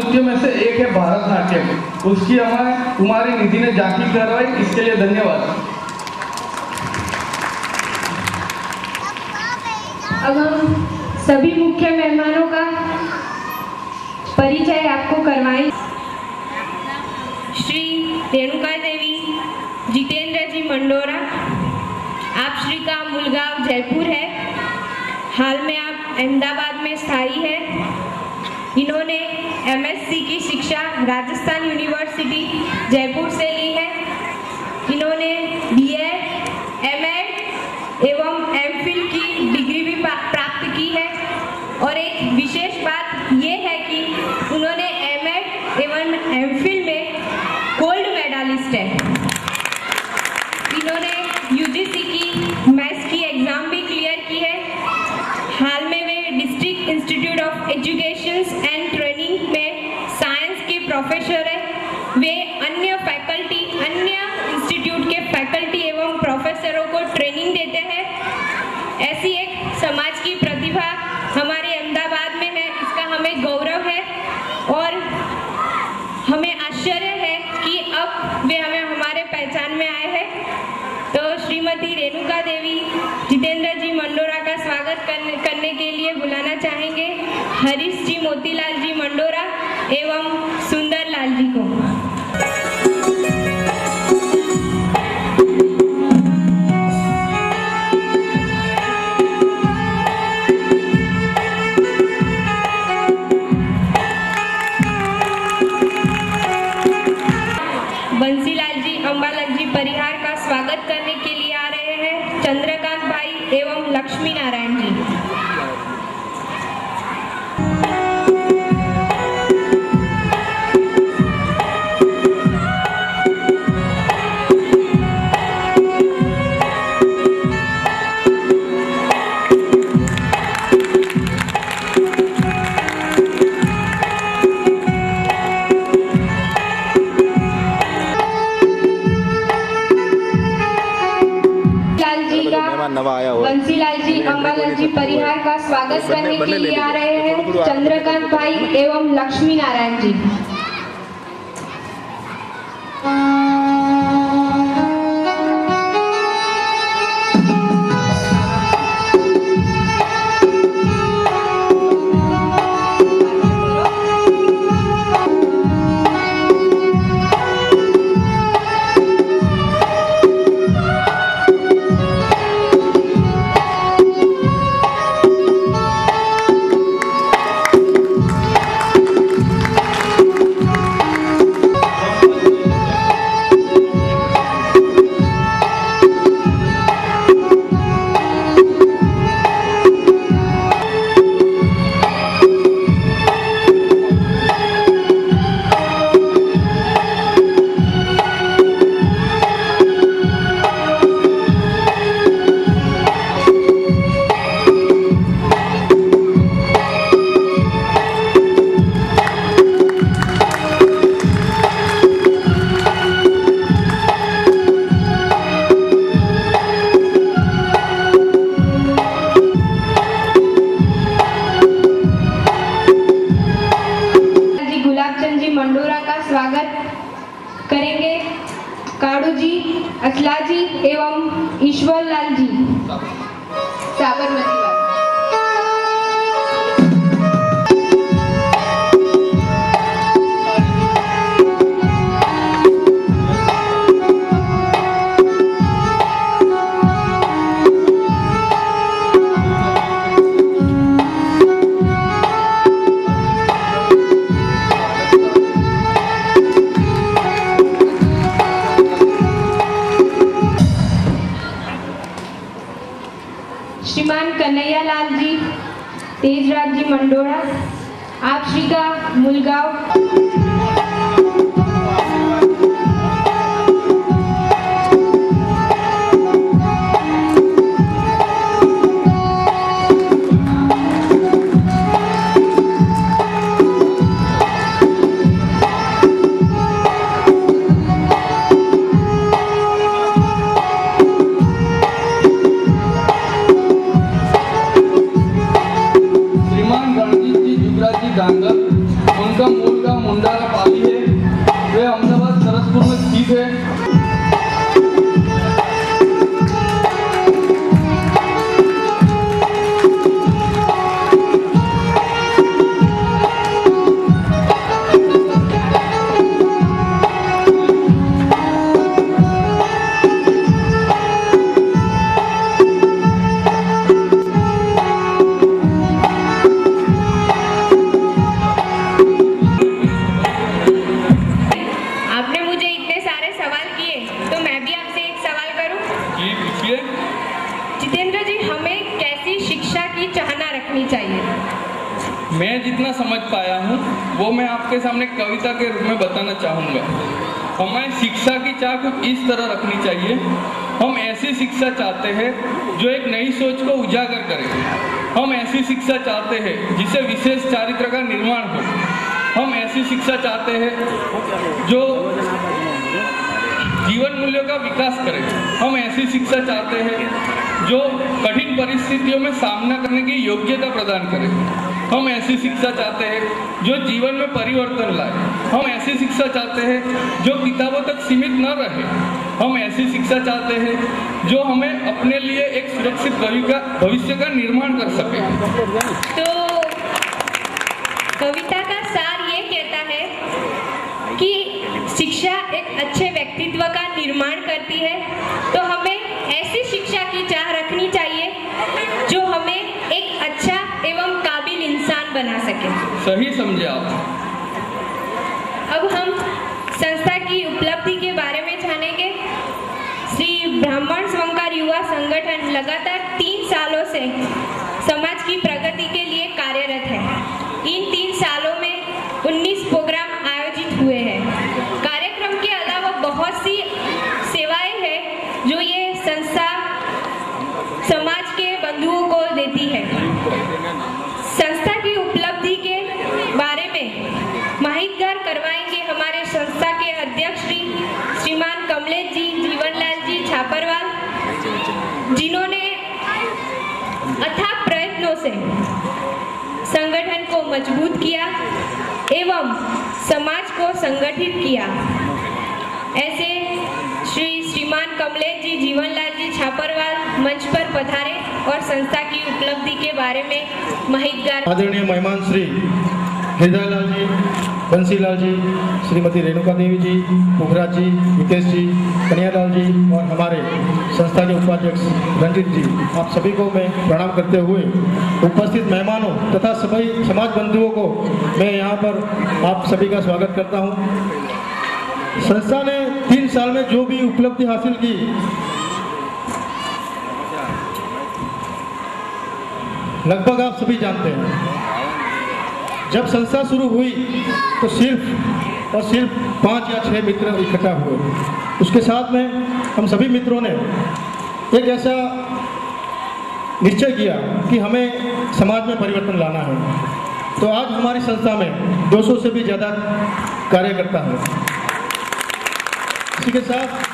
नृत्य में से एक है भरतनाट्यम। उसकी हमें कुमारी निधि ने झांकी करवाई, इसके लिए धन्यवाद। अब हम सभी मुख्य मेहमानों का परिचय आपको करवाएं। श्री रेणुका देवी जितेंद्र जी मंडोरा, आप श्री का मूल गांव जयपुर है, हाल में आप अहमदाबाद में स्थायी है। इन्होंने एमएससी की शिक्षा राजस्थान यूनिवर्सिटी जयपुर से ली है। इन्होंने बीएड, एमएड एवं एमफिल की डिग्री भी प्राप्त की है। और एक विशेष बात ये है कि उन्होंने एमएड एवं एमफिल में गोल्ड मेडलिस्ट है। इन्होंने यूजीसी की मैथ्स की एग्जाम भी क्लियर की है। हाल में वे district institute of education and training में साइंस के प्रोफेसर है। वे अन्य इंस्टीट्यूट के फैकल्टी एवं प्रोफेसरों को ट्रेनिंग देते हैं। ऐसी एक समाज की प्रतिभा हमारे अहमदाबाद में है, इसका हमें गौरव है और हमें आश्चर्य है कि अब वे हमारे पहचान में आए हैं। तो श्रीमती रेणुका देवी जितेंद्र जी मंडोरा का स्वागत करने के लिए बुलाना चाहेंगे हरीश जी मोतीलाल जी मंडोरा एवं सुंदर लाल जी को। बंसीलाल जी अंबालाल जी परिहार का स्वागत करने के लिए आ रहे हैं चंद्रकांत भाई एवं लक्ष्मी नारायण जी। बंसीलाल जी अंबालाल जी परिहार का स्वागत करने के लिए आ रहे हैं चंद्रकांत भाई एवं लक्ष्मी नारायण जी। करेंगे काड़ू जी, असला जी एवं ईश्वर लाल जी साबरमती वाले। श्रीमान कन्हैया लाल जी, तेजराज जी मंडोरा, आप श्री का मुलगांव। उनका मूल गांव अभूतपूर्व जीत है। जितेंद्र जी, हमें कैसी शिक्षा की चाहना रखनी चाहिए? मैं जितना समझ पाया हूँ वो मैं आपके सामने कविता के रूप में बताना चाहूँगा। हमें शिक्षा की चाह कुछ इस तरह रखनी चाहिए। हम ऐसी शिक्षा चाहते हैं जो एक नई सोच को उजागर करे। हम ऐसी शिक्षा चाहते हैं जिससे विशेष चारित्र का निर्माण हो। हम ऐसी शिक्षा चाहते हैं जो जीवन मूल्यों का विकास करे। हम ऐसी शिक्षा चाहते हैं जो कठिन परिस्थितियों में सामना करने की योग्यता प्रदान करे। हम ऐसी शिक्षा चाहते हैं जो जीवन में परिवर्तन लाए। हम ऐसी शिक्षा चाहते हैं जो किताबों तक सीमित न रहे। हम ऐसी शिक्षा चाहते हैं जो हमें अपने लिए एक सुरक्षित भविष्य का निर्माण कर सके। तो कविता का सार ये कहता है कि शिक्षा एक अच्छे व्यक्तित्व का निर्माण करती है। तो हमें ऐसी शिक्षा की चाह रखनी चाहिए जो हमें एक अच्छा एवं काबिल इंसान बना सके। सही समझे आप। अब हम संस्था की उपलब्धि के बारे में जानेंगे। श्री ब्राह्मण स्वंकार युवा संगठन लगातार 3 सालों से समाज की प्रगति के लिए कार्यरत है। इन 3 सालों में 19 प्रोग्राम आयोजित हुए हैं। कार्यक्रम के अलावा बहुत सी सेवाएं हैं जो ये संस्था समाज के बंधुओं को देती है। संस्था की उपलब्धि के बारे में माहितगार करवाएंगे हमारे संस्था के अध्यक्ष श्रीमान कमलेश जी जीवनलाल जी छापरवाल, जिन्होंने अथक प्रयत्नों से संगठन को मजबूत किया एवं समाज को संगठित किया। ऐसे श्रीमान कमलेश जी जीवनलाल जी छापरवाल मंच पर पधारे और संस्था की उपलब्धि के बारे में माहितगार। आदरणीय मेहमान श्री हृदयलाल जी, बंसीलाल जी, श्रीमती रेणुका देवी जी, पुखराज जी, हितेश जी, कन्हैयालाल जी और हमारे संस्था के उपाध्यक्ष रंजित जी, आप सभी को मैं प्रणाम करते हुए उपस्थित मेहमानों तथा सभी समाज बंधुओं को मैं यहाँ पर आप सभी का स्वागत करता हूँ। संस्था ने 3 साल में जो भी उपलब्धि हासिल की, लगभग आप सभी जानते हैं। जब संस्था शुरू हुई तो सिर्फ और सिर्फ 5 या 6 मित्र इकट्ठा हुए। उसके साथ में हम सभी मित्रों ने एक ऐसा निश्चय किया कि हमें समाज में परिवर्तन लाना है। तो आज हमारी संस्था में 200 से भी ज़्यादा कार्यकर्ता है। इसी के साथ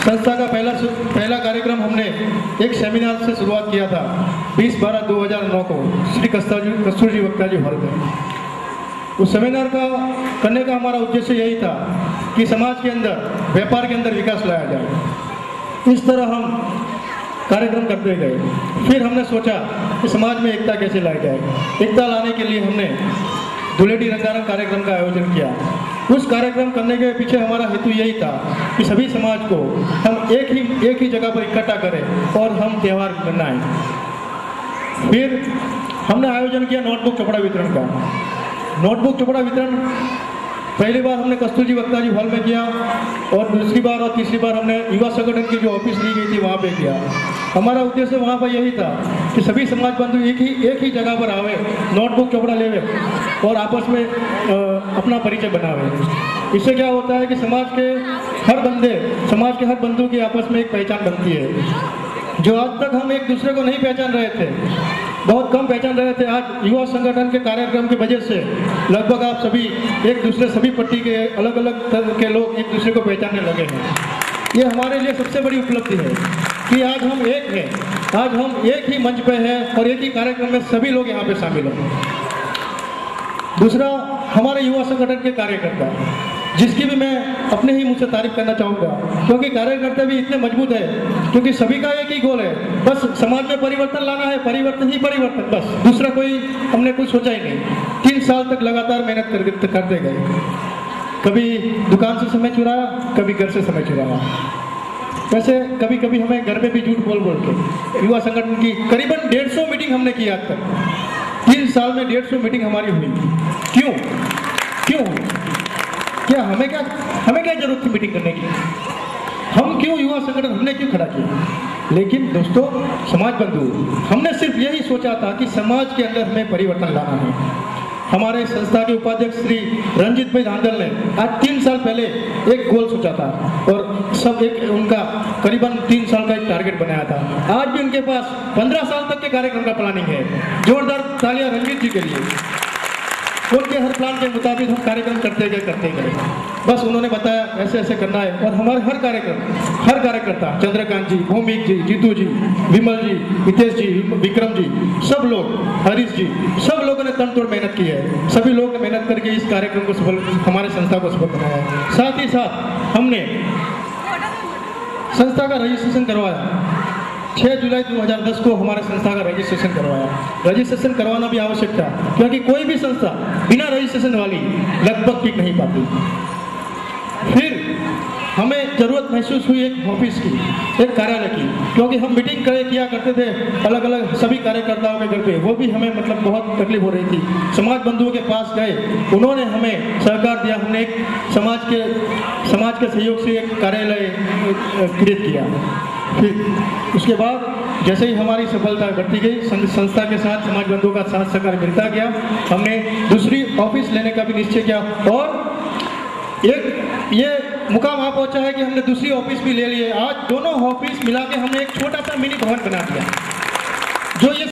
संस्था का पहला कार्यक्रम हमने एक सेमिनार से शुरुआत किया था 20/12/2009 को श्री कस्तूरजी वक्ता जी हॉल में। उस सेमिनार का करने का हमारा उद्देश्य यही था कि समाज के अंदर, व्यापार के अंदर विकास लाया जाए। इस तरह हम कार्यक्रम करते गए। फिर हमने सोचा कि समाज में एकता कैसे लाई जाए। एकता लाने के लिए हमने धुलेटी रंगारंग कार्यक्रम का आयोजन किया। उस कार्यक्रम करने के पीछे हमारा हेतु यही था कि सभी समाज को हम एक ही जगह पर इकट्ठा करें और हम त्यौहार मनाएं। फिर हमने आयोजन किया नोटबुक कपड़ा वितरण का। नोटबुक कपड़ा वितरण पहली बार हमने कस्तूरजी वक्ता जी हॉल में किया और दूसरी बार और तीसरी बार हमने युवा संगठन की जो ऑफिस ली गई थी वहाँ पे किया। हमारा उद्देश्य वहाँ पर यही था कि सभी समाज बंधु एक ही जगह पर आवे, नोटबुक कपड़ा लेवे और आपस में अपना परिचय बनावे। इससे क्या होता है कि समाज के हर बंधु की आपस में एक पहचान बनती है। जो आज तक हम एक दूसरे को नहीं पहचान रहे थे, बहुत कम पहचान रहे थे, आज युवा संगठन के कार्यक्रम की वजह से लगभग आप सभी एक दूसरे, सभी पट्टी के अलग अलग तरह के लोग एक दूसरे को पहचानने लगे हैं। ये हमारे लिए सबसे बड़ी उपलब्धि है कि आज हम एक हैं, आज हम एक ही मंच पे हैं और एक ही कार्यक्रम में सभी लोग यहाँ पे शामिल हैं। दूसरा, हमारे युवा संगठन के कार्यकर्ता, जिसकी भी मैं अपने ही मुझसे तारीफ करना चाहूँगा, क्योंकि कार्यकर्ता भी इतने मजबूत है, क्योंकि सभी का एक ही गोल है, बस समाज में परिवर्तन लाना है, परिवर्तन ही परिवर्तन, बस दूसरा कोई हमने कुछ सोचा ही नहीं। 3 साल तक लगातार मेहनत करते गए, कभी दुकान से समय चुराया, कभी घर से समय चुराया। वैसे कभी कभी हमें घर में भी झूठ बोल के युवा संगठन की करीबन 150 मीटिंग हमने की आज तक। 3 साल में 150 मीटिंग हमारी हुई। क्यों क्या हमें क्या जरूरत थी मीटिंग करने की? हम क्यों युवा संगठन हमने क्यों खड़ा किया? लेकिन दोस्तों, समाज बंधु, हमने सिर्फ यही सोचा था कि समाज के अंदर हमें परिवर्तन लाना है। हमारे संस्था के उपाध्यक्ष श्री रंजीत भाई धांधल ने आज 3 साल पहले एक गोल सोचा था और सब एक उनका करीबन 3 साल का एक टारगेट बनाया था। आज भी उनके पास 15 साल तक के कार्यक्रम का प्लानिंग है। जोरदार तालियां रंजीत जी के लिए। उनके हर प्लान के मुताबिक हम कार्यक्रम करते गए। बस उन्होंने बताया ऐसे ऐसे करना है, और हमारे हर कार्यकर्ता चंद्रकांत जी, भौमिक जी, जीतू जी, विमल जी, हितेश जी, विक्रम जी, सब लोग, हरीश जी, सब लोगों ने तनतोड़ मेहनत की है। सभी लोगों ने मेहनत करके इस कार्यक्रम को सफल, हमारे संस्था को सफल बनाया है। साथ ही साथ हमने संस्था का रजिस्ट्रेशन करवाया। 6 जुलाई 2010 को हमारे संस्था का रजिस्ट्रेशन करवाया। रजिस्ट्रेशन करवाना भी आवश्यक था, क्योंकि कोई भी संस्था बिना रजिस्ट्रेशन वाली लगभग टिक नहीं पाती। फिर हमें जरूरत महसूस हुई एक ऑफिस की, एक कार्यालय की, क्योंकि हम मीटिंग किया करते थे अलग अलग सभी कार्यकर्ताओं के घर पे, वो भी हमें मतलब बहुत तकलीफ हो रही थी। समाज बंधुओं के पास गए, उन्होंने हमें सहकार दिया। हमने एक समाज के सहयोग से एक कार्यालय क्रिएट किया। फिर उसके बाद जैसे ही हमारी सफलता बढ़ती गई, संस्था के साथ समाज बंधुओं का साथ सहकार मिलता गया, हमने दूसरी ऑफिस लेने का भी निश्चय किया, और एक ये मुकाम आ पहुंचा है कि हमने दूसरी ऑफिस भी ले ली है। आज दोनों ऑफिस मिला के हमने एक छोटा सा मिनी भवन बना दिया, जो ये